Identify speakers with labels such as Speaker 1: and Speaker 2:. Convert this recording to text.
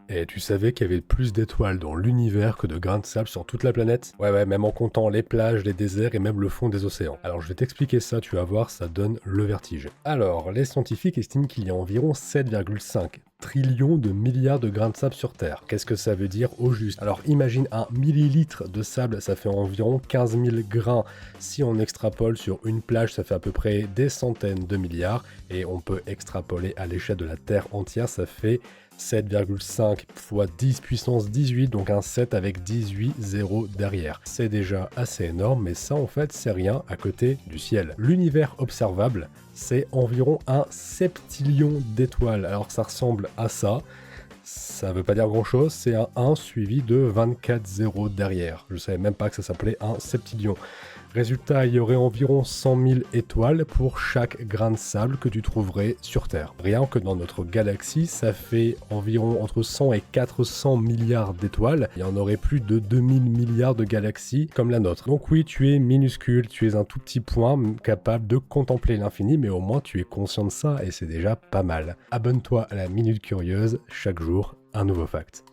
Speaker 1: Et tu savais qu'il y avait plus d'étoiles dans l'univers que de grains de sable sur toute la planète? Ouais, même en comptant les plages, les déserts et même le fond des océans. Alors je vais t'expliquer ça, tu vas voir, ça donne le vertige. Alors, les scientifiques estiment qu'il y a environ 7,5 trillions de milliards de grains de sable sur Terre. Qu'est-ce que ça veut dire au juste? Alors imagine un millilitre de sable, ça fait environ 15 000 grains. Si on extrapole sur une plage, ça fait à peu près des centaines de milliards. Et on peut extrapoler à l'échelle de la Terre entière, ça fait 7,5 fois 10 puissance 18, donc un 7 avec 18 zéros derrière. C'est déjà assez énorme, mais ça en fait c'est rien à côté du ciel. L'univers observable, c'est environ un septillion d'étoiles. Alors ça ressemble à ça. Ça veut pas dire grand chose, c'est un 1 suivi de 24 zéros derrière. Je savais même pas que ça s'appelait un septillion. Résultat, il y aurait environ 100 000 étoiles pour chaque grain de sable que tu trouverais sur Terre. Rien que dans notre galaxie, ça fait environ entre 100 et 400 milliards d'étoiles. Il y en aurait plus de 2000 milliards de galaxies comme la nôtre. Donc oui, tu es minuscule, tu es un tout petit point capable de contempler l'infini, mais au moins tu es conscient de ça et c'est déjà pas mal. Abonne-toi à la Minute Curieuse, chaque jour un nouveau fact.